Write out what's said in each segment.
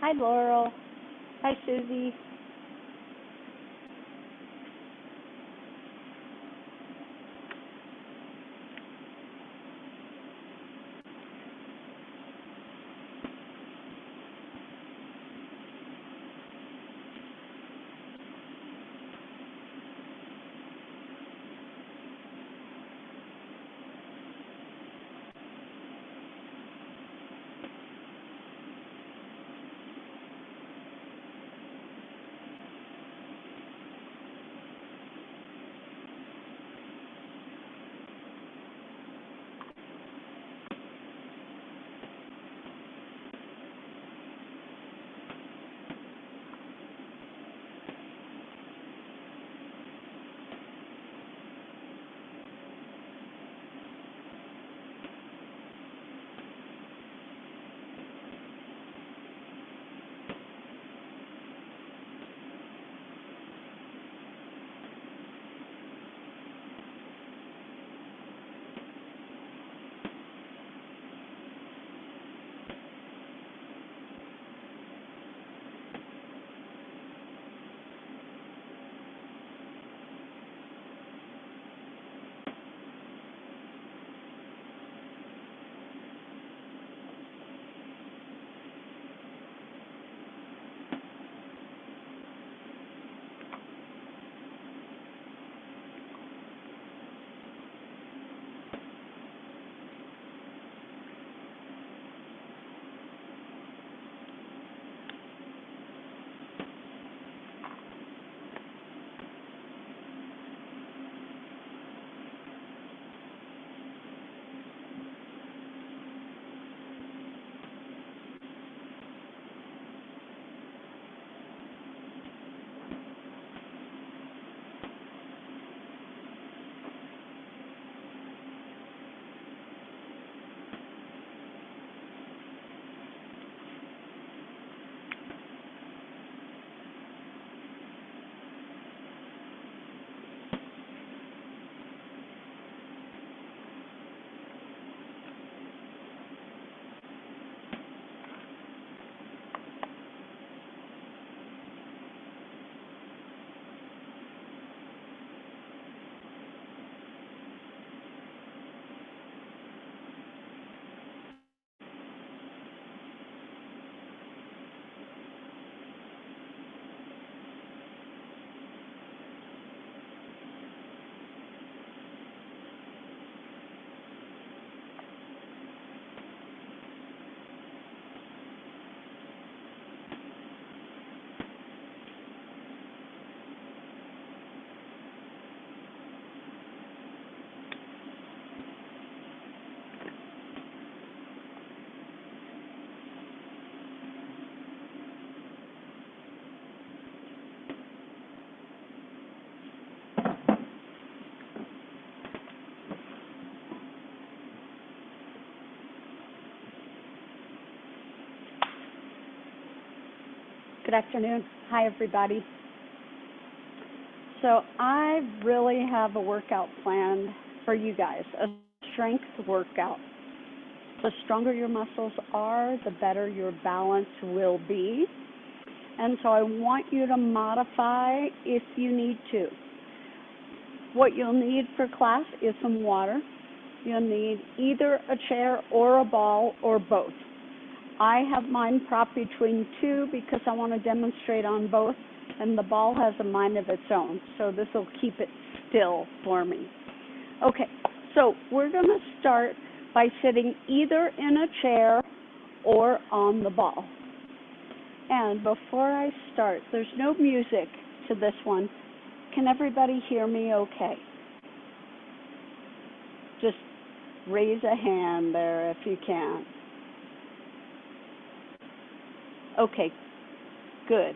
Hi, Laurel. Hi, Susie. Good afternoon. Hi, everybody. So I really have a workout planned for you guys, a strength workout. The stronger your muscles are, the better your balance will be. And so I want you to modify if you need to. What you'll need for class is some water. You'll need either a chair or a ball or both. I have mine propped between two because I want to demonstrate on both, and the ball has a mind of its own, so this will keep it still for me. Okay, so we're going to start by sitting either in a chair or on the ball. And before I start, there's no music to this one. Can everybody hear me okay? Just raise a hand there if you can. Okay, good.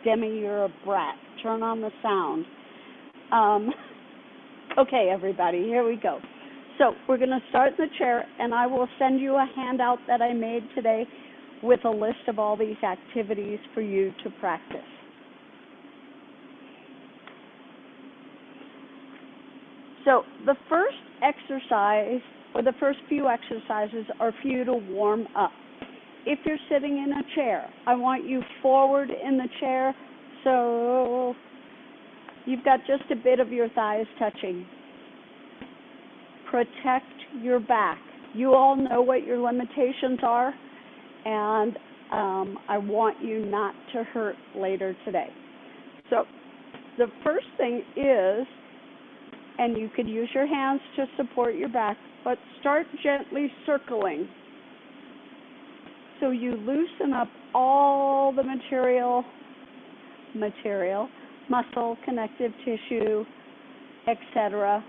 Demi, you're a brat. Turn on the sound. Okay, everybody, here we go. So we're going to start in the chair, and I will send you a handout that I made today with a list of all these activities for you to practice. So the first exercise, or the first few exercises, are for you to warm up. If you're sitting in a chair, I want you forward in the chair so you've got just a bit of your thighs touching. Protect your back. You all know what your limitations are, and I want you not to hurt later today. So the first thing is, and you could use your hands to support your back, but start gently circling. So you loosen up all the material, muscle, connective tissue, etc.,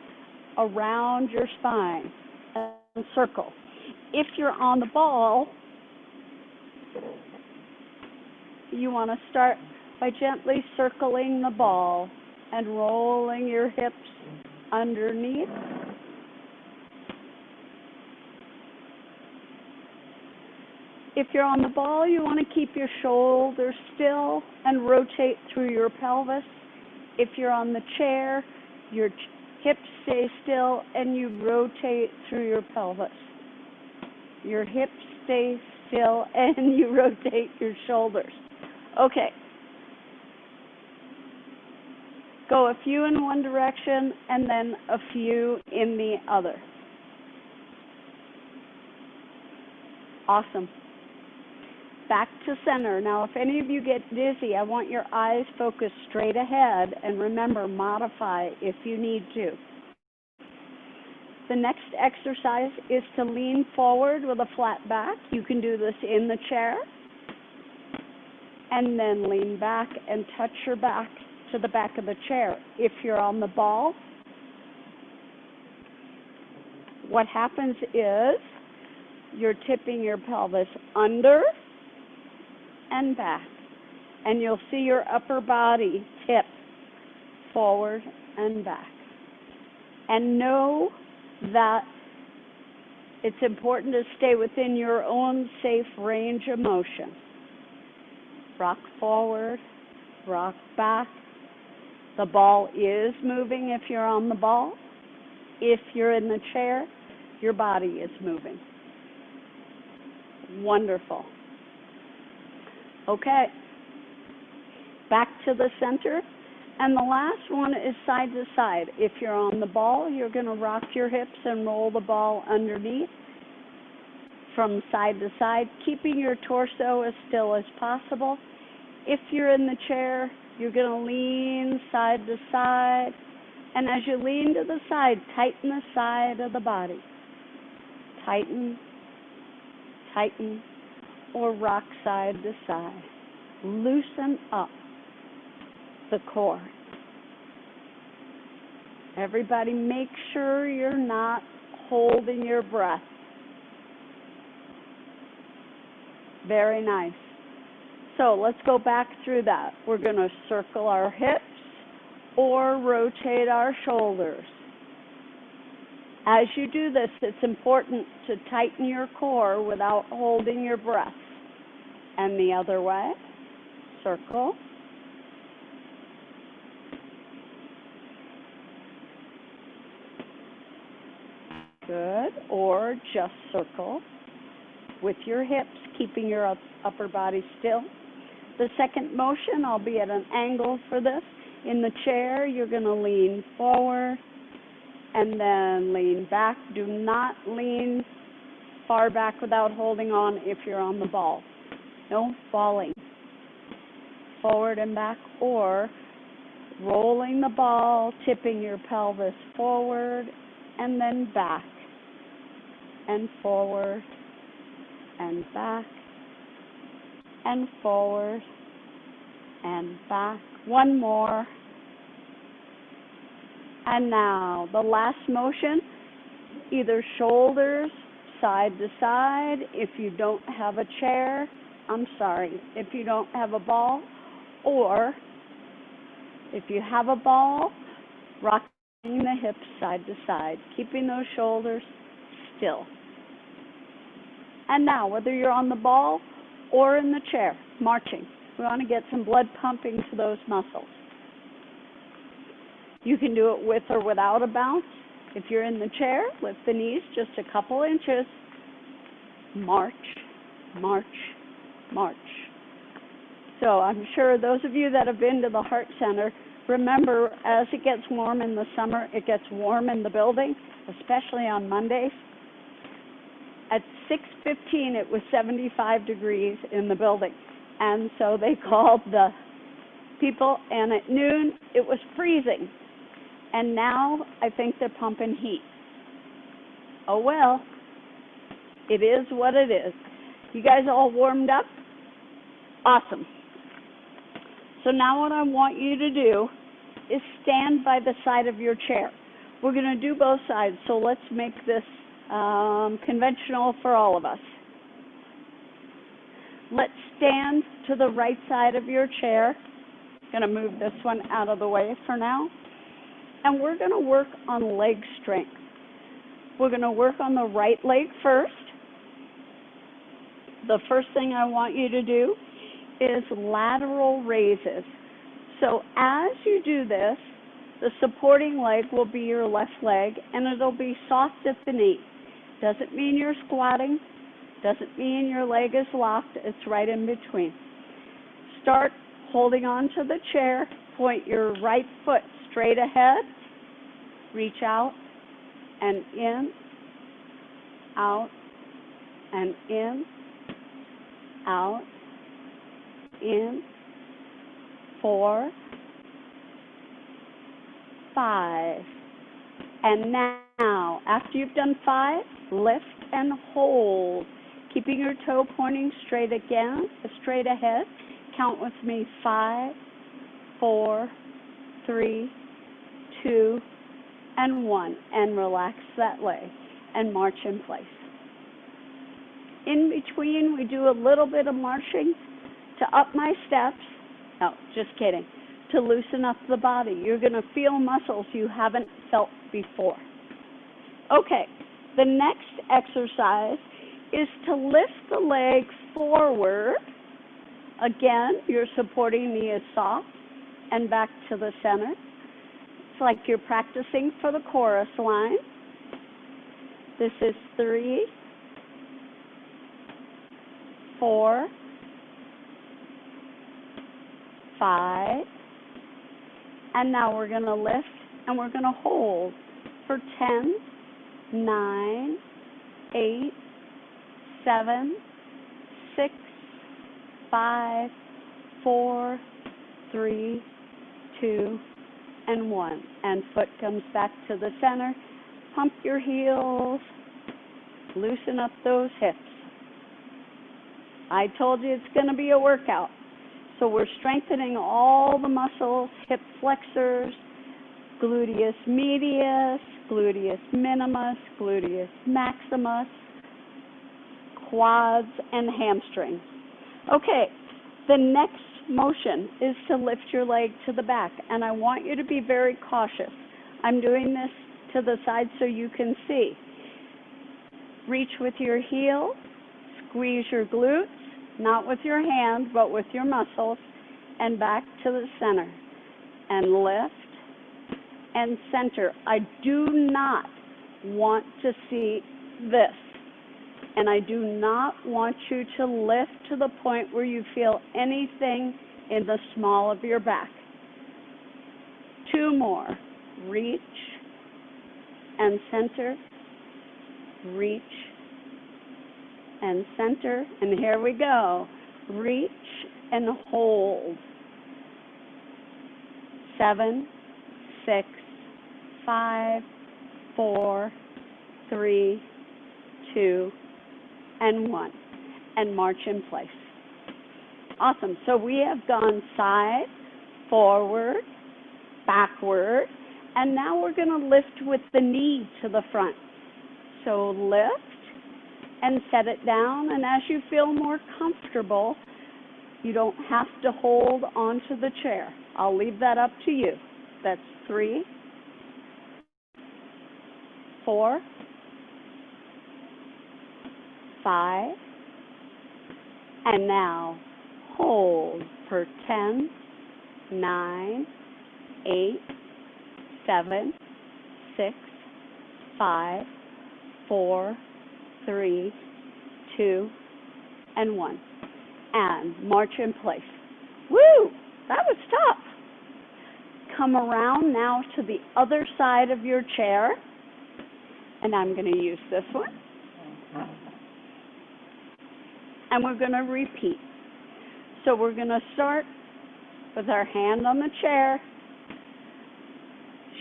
around your spine and circle. If you're on the ball, you want to start by gently circling the ball and rolling your hips underneath. If you're on the ball, you want to keep your shoulders still and rotate through your pelvis. If you're on the chair, your hips stay still and you rotate through your pelvis. Your hips stay still and you rotate your shoulders. Okay. Go a few in one direction and then a few in the other. Awesome. Back to center. Now, if any of you get dizzy, I want your eyes focused straight ahead, and remember, modify if you need to. The next exercise is to lean forward with a flat back. You can do this in the chair, and then lean back and touch your back to the back of the chair. If you're on the ball, what happens is you're tipping your pelvis under and back, and you'll see your upper body tip forward and back. And know that it's important to stay within your own safe range of motion. Rock forward, rock back. The ball is moving if you're on the ball. If you're in the chair, your body is moving. Wonderful. Okay, back to the center, and the last one is side to side. If you're on the ball, you're going to rock your hips and roll the ball underneath from side to side, keeping your torso as still as possible. If you're in the chair, you're going to lean side to side, and as you lean to the side, tighten the side of the body. Tighten, tighten, or rock side to side. Loosen up the core. Everybody, make sure you're not holding your breath. Very nice. So let's go back through that. We're going to circle our hips or rotate our shoulders. As you do this, it's important to tighten your core without holding your breath. And the other way, circle. Good. Or just circle with your hips, keeping your upper body still. The second motion, I'll be at an angle for this. In the chair, you're going to lean forward and then lean back. Do not lean far back without holding on if you're on the ball. No falling. Forward and back, or rolling the ball, tipping your pelvis forward and then back and forward and back and forward and back. One more. And now the last motion, either shoulders side to side. If you don't have a chair, if you don't have a ball, or if you have a ball, rocking the hips side to side, keeping those shoulders still. And now, whether you're on the ball or in the chair, marching, we want to get some blood pumping to those muscles. You can do it with or without a bounce. If you're in the chair, lift the knees just a couple inches. March, march, March. So I'm sure those of you that have been to the Heart Center remember, as it gets warm in the summer, it gets warm in the building, especially on Mondays. At 6:15, it was 75 degrees in the building. And so they called the people, and at noon, it was freezing. And now I think they're pumping heat. Oh, well, it is what it is. You guys all warmed up? Awesome. So now what I want you to do is stand by the side of your chair. We're going to do both sides, so let's make this conventional for all of us. Let's stand to the right side of your chair. I'm going to move this one out of the way for now. And we're going to work on leg strength. We're going to work on the right leg first. The first thing I want you to do is lateral raises. So as you do this, the supporting leg will be your left leg, and it'll be soft at the knee. Doesn't mean you're squatting. Doesn't mean your leg is locked. It's right in between. Start holding on to the chair. Point your right foot straight ahead. Reach out and in, out, and in, out, in, 4, 5. And now, after you've done 5, lift and hold, keeping your toe pointing straight ahead. Count with me: 5, 4, 3, 2, and 1. And relax that leg and march in place. In between, we do a little bit of marching to up my steps. No, just kidding. To loosen up the body. You're going to feel muscles you haven't felt before. Okay, the next exercise is to lift the leg forward. Again, your supporting knee is soft and back to the center. It's like you're practicing for the chorus line. This is 3, 4, 5, and now we're going to lift and we're going to hold for 10, 9, 8, 7, 6, 5, 4, 3, 2, and 1. And foot comes back to the center. Pump your heels. Loosen up those hips. I told you it's going to be a workout. So we're strengthening all the muscles, hip flexors, gluteus medius, gluteus minimus, gluteus maximus, quads, and hamstrings. Okay, the next motion is to lift your leg to the back, and I want you to be very cautious. I'm doing this to the side so you can see. Reach with your heel, squeeze your glutes, not with your hand, but with your muscles, and back to the center. And lift and center. I do not want to see this. And I do not want you to lift to the point where you feel anything in the small of your back. 2 more. Reach and center. Reach and center. And here we go. Reach and hold. 7, 6, 5, 4, 3, 2, and 1. And march in place. Awesome. So we have gone side, forward, backward, and now we're going to lift with the knee to the front. So lift and set it down, and as you feel more comfortable, you don't have to hold onto the chair. I'll leave that up to you. That's 3, 4, 5, and now hold for 10, 9, 8, 7, 6, 5, 4, 3, 2, and 1. and march in place. Woo! That was tough. Come around now to the other side of your chair, and I'm going to use this one. And we're going to repeat. So we're going to start with our hand on the chair.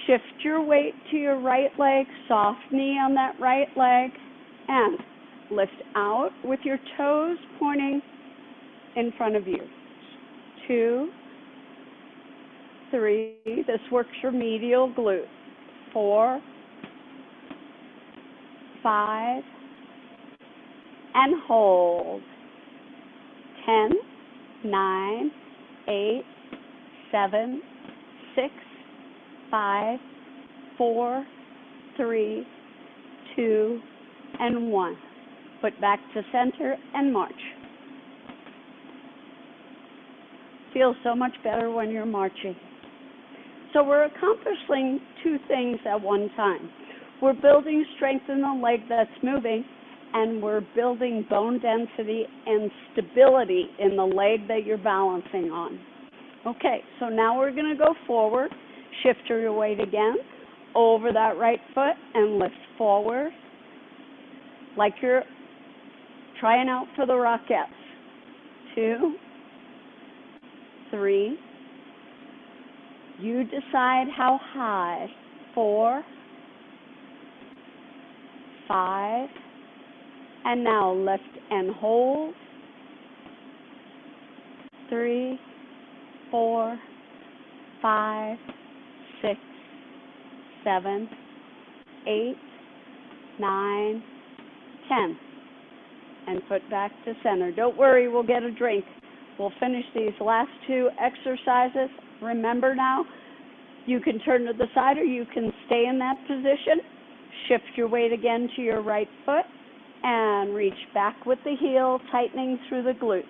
Shift your weight to your right leg, soft knee on that right leg, and lift out with your toes pointing in front of you. 2, 3, this works your medial glute. 4, 5, and hold. 10, 9, 8, 7, 6, 5, 4, 3, 2, and 1. Foot back to center and march. Feels so much better when you're marching. So we're accomplishing two things at one time. We're building strength in the leg that's moving, and we're building bone density and stability in the leg that you're balancing on. Okay, so now we're going to go forward. Shift your weight again over that right foot and lift forward like you're trying out for the Rockettes. 2, 3. You decide how high. 4, 5. And now lift and hold. 3, 4, 5, 6, 7, 8, 9, 10. And foot back to center. Don't worry, we'll get a drink. We'll finish these last two exercises. Remember now, you can turn to the side or you can stay in that position. Shift your weight again to your right foot and reach back with the heel, tightening through the glutes.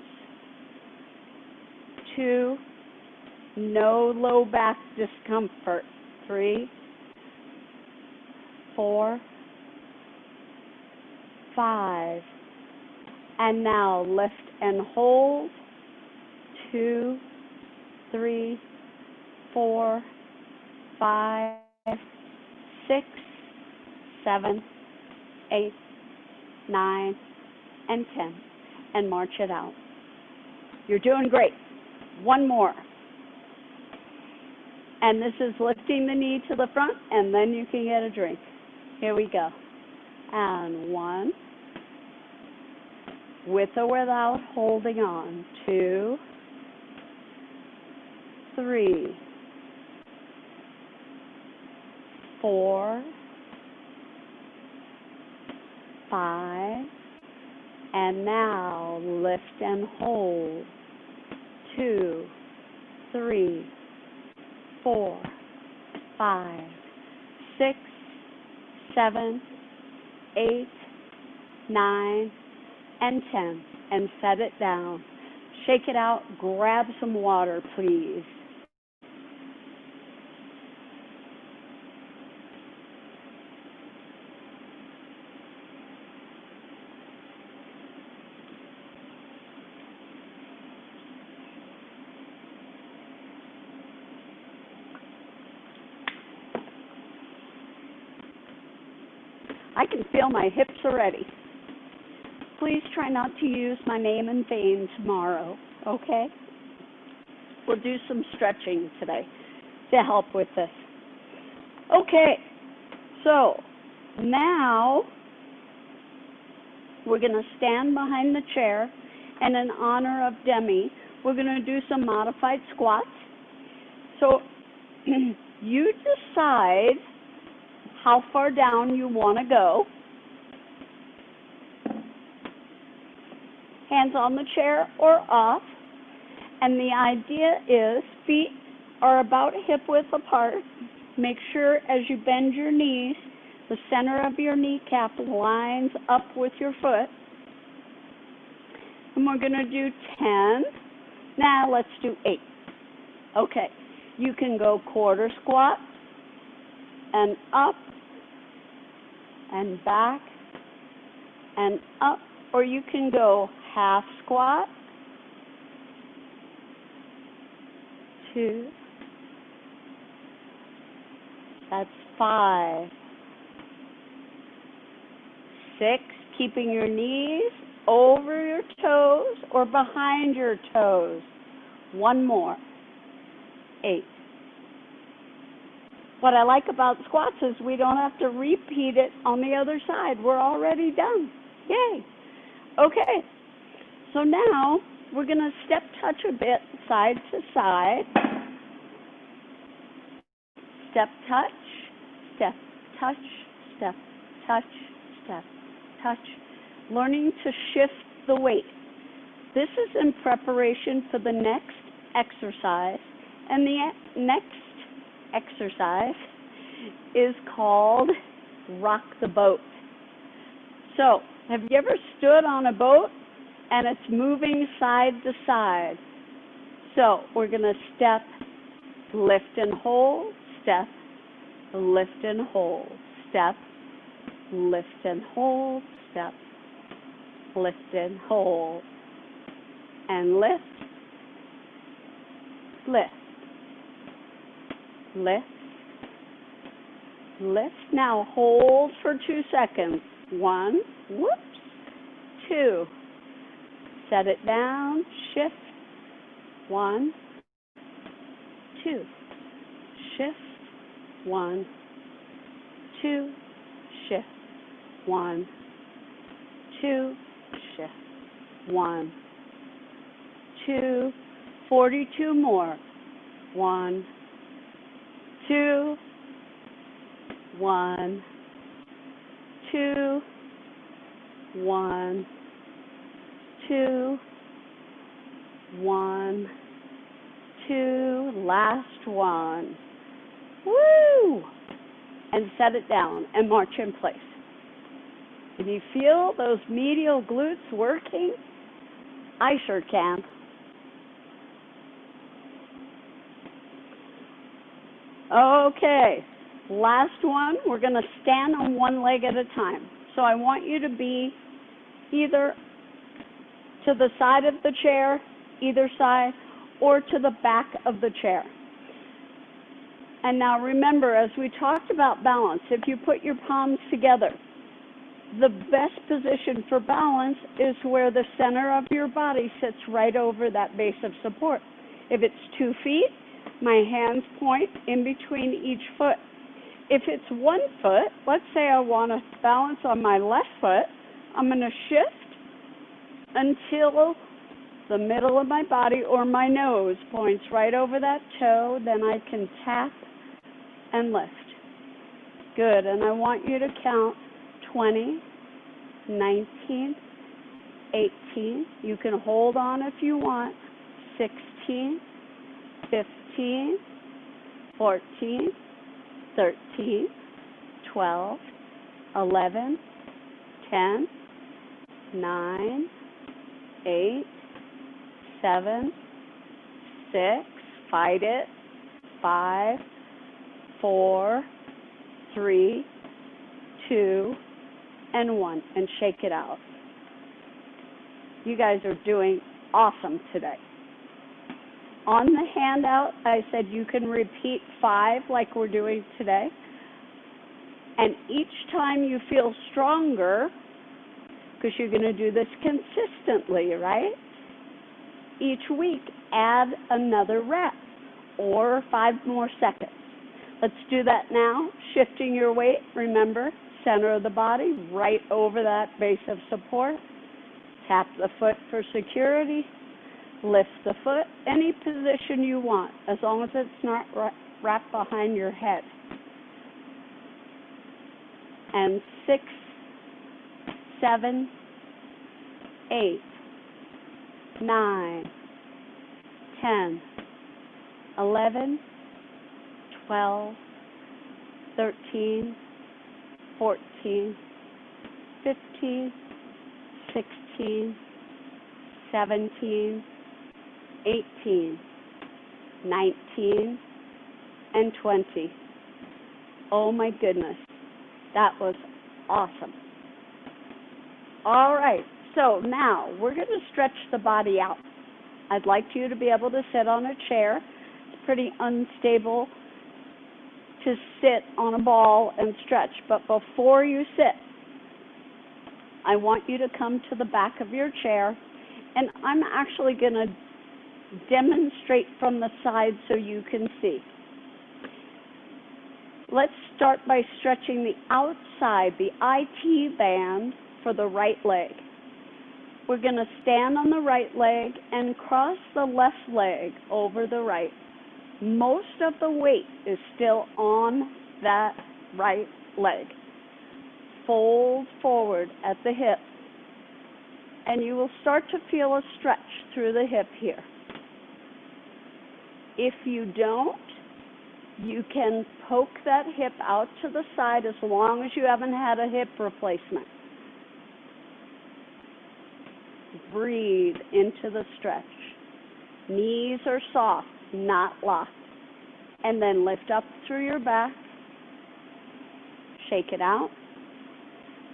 2, no low back discomfort. 3, 4, 5. And now lift and hold. 2, 3, 4, 5, 6, 7, 8, 9, and 10. And march it out. You're doing great. One more. And this is lifting the knee to the front, and then you can get a drink. Here we go. And 1. With or without holding on. 2, 3, 4, 5, and now lift and hold. 2, 3, 4, 5, 6, 7, 8, 9, and 10, and set it down. Shake it out. Grab some water, please. I can feel my hips already. Please try not to use my name in vain tomorrow, okay? We'll do some stretching today to help with this. Okay, so now we're going to stand behind the chair, and in honor of Demi, we're going to do some modified squats. So you decide how far down you want to go. Hands on the chair or off. And the idea is feet are about hip width apart. Make sure as you bend your knees, the center of your kneecap lines up with your foot. And we're going to do 10. Now let's do 8. Okay, you can go quarter squat and up and back and up, or you can go half squat 2. That's 5. 6, keeping your knees over your toes or behind your toes. 1 more. 8. What I like about squats is we don't have to repeat it on the other side. We're already done. Yay. Okay. So now we're going to step touch a bit side to side. Step touch, step touch, step touch, step touch. Learning to shift the weight. This is in preparation for the next exercise. And the next exercise is called rock the boat. So, have you ever stood on a boat and it's moving side to side? So, we're going to step, lift and hold, step, lift and hold, step, lift and hold, step, lift and hold, and lift, lift, lift, lift. Now hold for 2 seconds. 1, whoops, 2. Set it down, shift. 1, 2. Shift. 1, 2. Shift. 1, 2. Shift. 1, 2. 42 more. 1, 2. 1, 2. 1, 2. 1, 2. Last one. Woo! And set it down and march in place. Can you feel those medial glutes working? I sure can. Okay, last one. We're going to stand on one leg at a time. So I want you to be either to the side of the chair, either side, or to the back of the chair. And now remember, as we talked about balance, if you put your palms together, the best position for balance is where the center of your body sits right over that base of support. If it's 2 feet, my hands point in between each foot. If it's 1 foot, let's say I want to balance on my left foot, I'm going to shift until the middle of my body or my nose points right over that toe. Then I can tap and lift. Good. And I want you to count 20, 19, 18. You can hold on if you want. 16, 15, 14, 13, 12, 11, 10, 9, 8, 7, 6, fight it, 5, 4, 3, 2, and 1, and shake it out. You guys are doing awesome today. On the handout, I said you can repeat 5 like we're doing today. And each time you feel stronger, because you're going to do this consistently, right? Each week, add another rep or 5 more seconds. Let's do that now. Shifting your weight, remember, center of the body, right over that base of support. Tap the foot for security. Lift the foot, any position you want, as long as it's not wrapped behind your head. And 6, 7, 8, 9, 10, 11, 12, 13, 14, 15, 16, 17, 18, 19, and 20. Oh my goodness, that was awesome. All right, so now we're going to stretch the body out. I'd like you to be able to sit on a chair. It's pretty unstable to sit on a ball and stretch. But before you sit, I want you to come to the back of your chair, and I'm actually going to demonstrate from the side so you can see. Let's start by stretching the outside, the IT band for the right leg. We're going to stand on the right leg and cross the left leg over the right. Most of the weight is still on that right leg. Fold forward at the hip, and you will start to feel a stretch through the hip here. If you don't, you can poke that hip out to the side as long as you haven't had a hip replacement. Breathe into the stretch. Knees are soft, not locked. And then lift up through your back. Shake it out.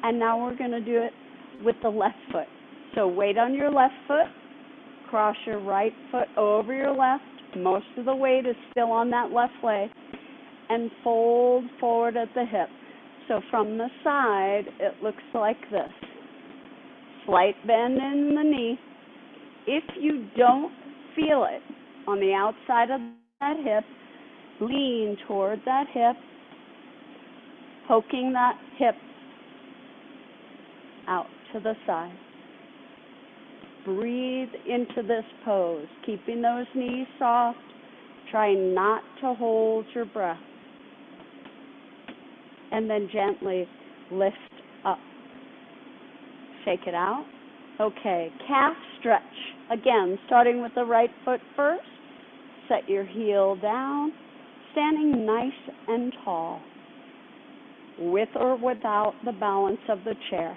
And now we're going to do it with the left foot. So weight on your left foot. Cross your right foot over your left. Most of the weight is still on that left leg. And fold forward at the hip. So from the side, it looks like this. Slight bend in the knee. If you don't feel it on the outside of that hip, lean toward that hip, poking that hip out to the side. Breathe into this pose, keeping those knees soft. Try not to hold your breath. And then gently lift up. Shake it out. Okay, calf stretch. Again, starting with the right foot first. Set your heel down, standing nice and tall, with or without the balance of the chair.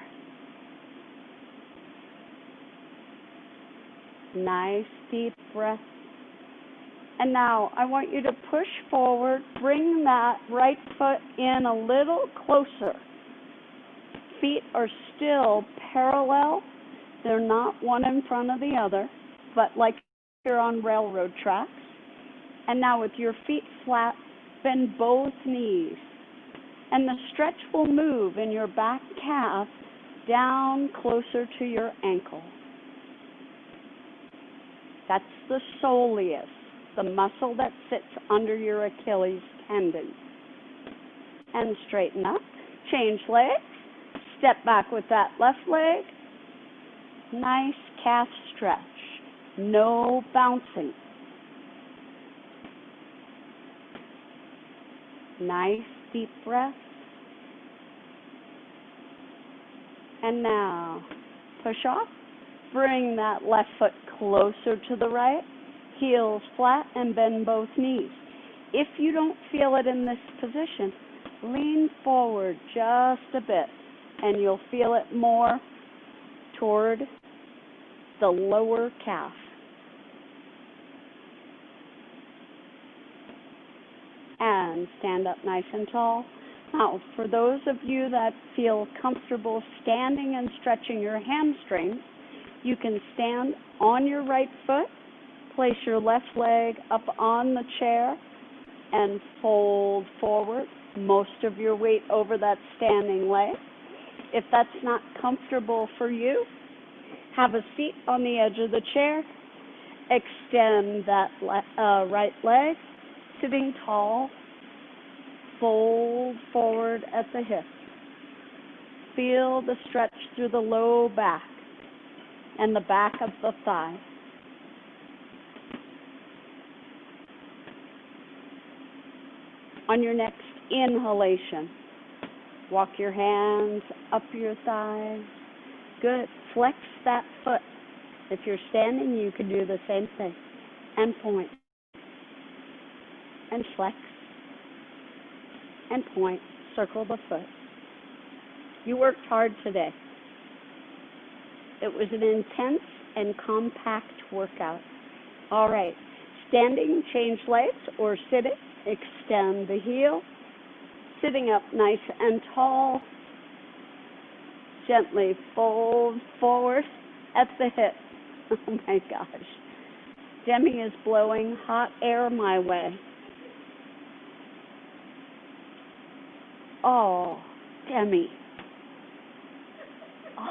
Nice deep breath. And now I want you to push forward, bring that right foot in a little closer. Feet are still parallel. They're not one in front of the other, but like you're on railroad tracks. And now with your feet flat, bend both knees. And the stretch will move in your back calf down closer to your ankle. That's the soleus, the muscle that sits under your Achilles tendon. And straighten up. Change legs. Step back with that left leg. Nice calf stretch. No bouncing. Nice deep breath. And now push off. Bring that left foot closer to the right. Heels flat and bend both knees. If you don't feel it in this position, lean forward just a bit and you'll feel it more toward the lower calf. And stand up nice and tall. Now, for those of you that feel comfortable standing and stretching your hamstrings, you can stand on your right foot, place your left leg up on the chair, and fold forward, most of your weight over that standing leg. If that's not comfortable for you, have a seat on the edge of the chair, extend that right leg, sitting tall, fold forward at the hip. Feel the stretch through the low back and the back of the thigh. On your next inhalation, walk your hands up your thighs. Good. Flex that foot. If you're standing, you can do the same thing. And point. And flex. And point. Circle the foot. You worked hard today. It was an intense and compact workout. All right. Standing, change legs, or sitting, extend the heel. Sitting up nice and tall. Gently fold forward at the hip. Oh my gosh. Demi is blowing hot air my way. Oh, Demi. Oh.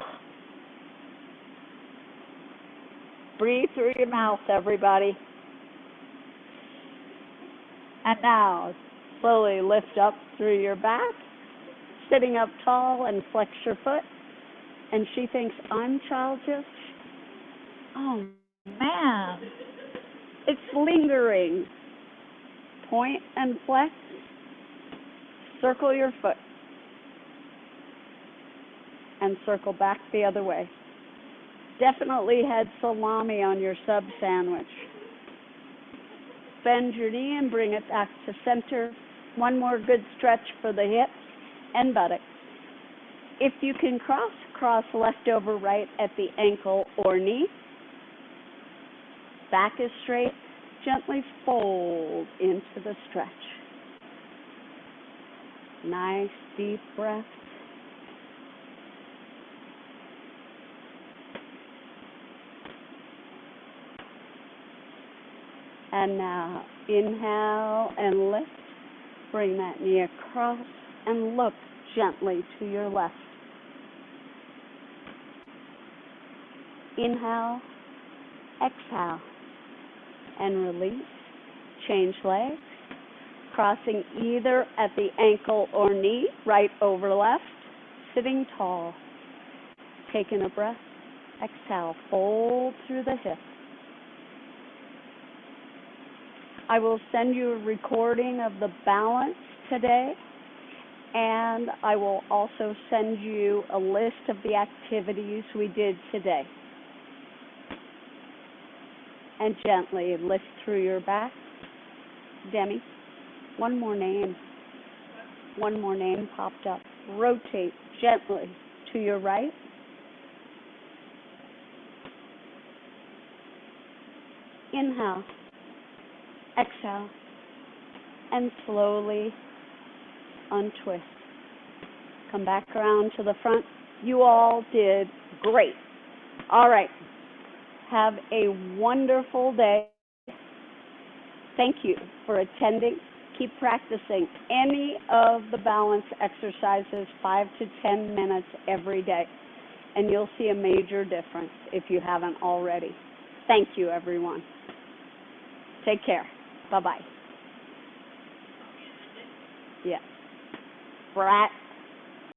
Breathe through your mouth, everybody. And now, slowly lift up through your back, sitting up tall and flex your foot. And she thinks I'm childish. Oh, man. It's lingering. Point and flex. Circle your foot. And circle back the other way. Definitely had salami on your sub sandwich. Bend your knee and bring it back to center. One more good stretch for the hips and buttocks. If you can cross left over right at the ankle or knee. Back is straight. Gently fold into the stretch. Nice deep breath. And now, inhale and lift. Bring that knee across and look gently to your left. Inhale, exhale, and release. Change legs, crossing either at the ankle or knee, right over left, sitting tall. Taking a breath, exhale, fold through the hips. I will send you a recording of the balance today, and I will also send you a list of the activities we did today. And gently lift through your back. Demi, one more name. One more name popped up. Rotate gently to your right. Inhale. Exhale, and slowly untwist. Come back around to the front. You all did great. All right. Have a wonderful day. Thank you for attending. Keep practicing any of the balance exercises 5 to 10 minutes every day, and you'll see a major difference if you haven't already. Thank you, everyone. Take care. Bye-bye. Yeah. Brat.